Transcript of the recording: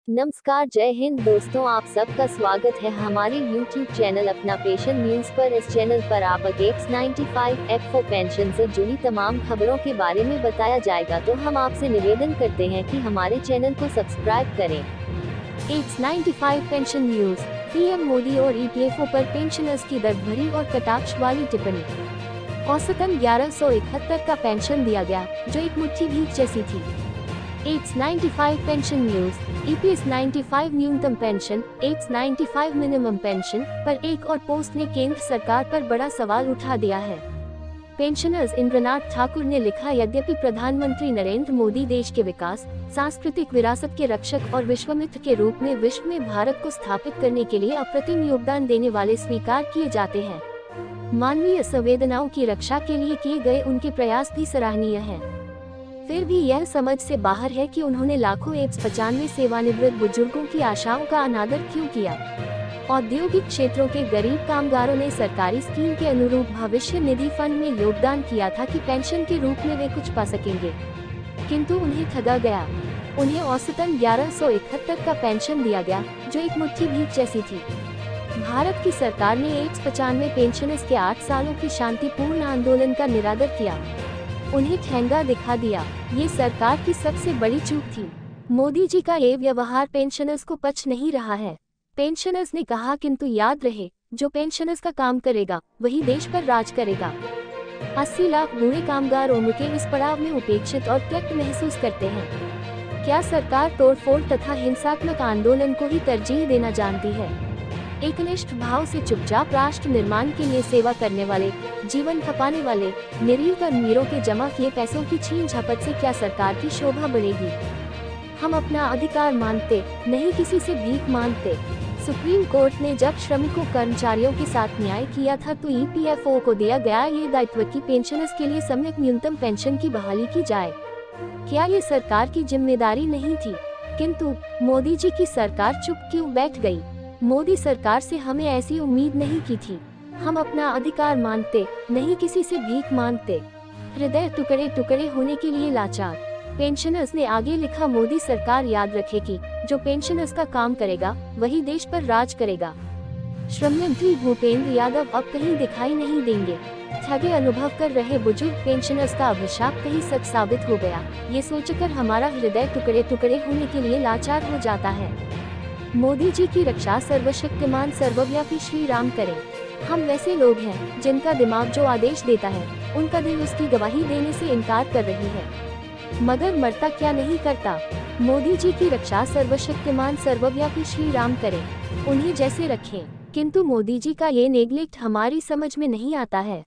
नमस्कार, जय हिंद दोस्तों, आप सबका स्वागत है हमारे YouTube चैनल अपना पेशन न्यूज पर। इस चैनल पर आपको X95F4 पेंशन से जुड़ी तमाम खबरों के बारे में बताया जाएगा, तो हम आपसे निवेदन करते हैं कि हमारे चैनल को सब्सक्राइब करें। X95 pension news. PM Modi और ईपीएफओ पर पेंशनर्स की दर्द भरी और कटाक्ष वाली टिप्पणी। औसतन 1171 का पेंशन दिया गया, जो एक मुट्ठी भीख जैसी थी। X95 pension news. ईपीएस 95 न्यूनतम पेंशन, X95 मिनिमम पेंशन पर एक और पोस्ट ने केंद्र सरकार पर बड़ा सवाल उठा दिया है। पेंशनर्स इंद्रनाथ ठाकुर ने लिखा, यद्यपि प्रधानमंत्री नरेंद्र मोदी देश के विकास, सांस्कृतिक विरासत के रक्षक और विश्वमित्र के रूप में विश्व में भारत को स्थापित करने के लिए अप्रतिम योगदान देने वाले स्वीकार किए जाते हैं। मानवीय संवेदनाओं की रक्षा के लिए किए गए उनके प्रयास भी सराहनीय हैं। फिर भी यह समझ से बाहर है कि उन्होंने लाखों X95 सेवानिवृत्त बुजुर्गों की आशाओं का अनादर क्यों किया। औद्योगिक क्षेत्रों के गरीब कामगारों ने सरकारी स्कीम के अनुरूप भविष्य निधि फंड में योगदान किया था कि पेंशन के रूप में वे कुछ पा सकेंगे, किंतु उन्हें ठगा गया। उन्हें औसतन 1171 का पेंशन दिया गया, जो एक मुट्ठी भीख जैसी थी। भारत की सरकार ने X95 पेंशनर्स के 8 सालों की शांतिपूर्ण आंदोलन का निरादर किया, उन्हें ठेंगा दिखा दिया। ये सरकार की सबसे बड़ी चूक थी। मोदी जी का ये व्यवहार पेंशनर्स को पच नहीं रहा है। पेंशनर्स ने कहा, किंतु याद रहे, जो पेंशनर्स का काम करेगा वही देश पर राज करेगा। 80 लाख बूढ़े कामगार उम्र के इस पड़ाव में उपेक्षित और त्यक्त महसूस करते हैं। क्या सरकार तोड़फोड़ तथा हिंसात्मक आंदोलन को ही तरजीह देना जानती है? एकनिष्ठ भाव से चुपचाप राष्ट्र निर्माण के लिए सेवा करने वाले, जीवन खपाने वाले निरीह कर्मवीरों के जमा किए पैसों की छीन झपट से क्या सरकार की शोभा बढ़ेगी? हम अपना अधिकार मानते, नहीं किसी से भीख मांगते। सुप्रीम कोर्ट ने जब श्रमिकों कर्मचारियों के साथ न्याय किया था, तो ईपीएफओ को दिया गया ये दायित्व कि पेंशनर्स के लिए सम्यक न्यूनतम पेंशन की बहाली की जाए। क्या ये सरकार की जिम्मेदारी नहीं थी? किंतु मोदी जी की सरकार चुप क्यों बैठ गई? मोदी सरकार से हमें ऐसी उम्मीद नहीं की थी। हम अपना अधिकार मानते, नहीं किसी से भीख मांगते। हृदय टुकड़े टुकड़े होने के लिए लाचार। पेंशनर्स ने आगे लिखा, मोदी सरकार याद रखेगी, जो पेंशनर्स का काम करेगा वही देश पर राज करेगा। श्रम मंत्री भूपेंद्र यादव अब कहीं दिखाई नहीं देंगे। ठगे अनुभव कर रहे बुजुर्ग पेंशनर्स का अभिशाप कहीं सच साबित हो गया, ये सोचकर हमारा हृदय टुकड़े टुकड़े होने के लिए लाचार हो जाता है। मोदी जी की रक्षा सर्वशक्तिमान सर्वव्यापी श्री राम करें। हम वैसे लोग हैं जिनका दिमाग जो आदेश देता है, उनका दिल उसकी गवाही देने से इनकार कर रही है, मगर मरता क्या नहीं करता। मोदी जी की रक्षा सर्वशक्तिमान सर्वव्यापी श्री राम करें, उन्हें जैसे रखें। किंतु मोदी जी का ये नेग्लेक्ट हमारी समझ में नहीं आता है।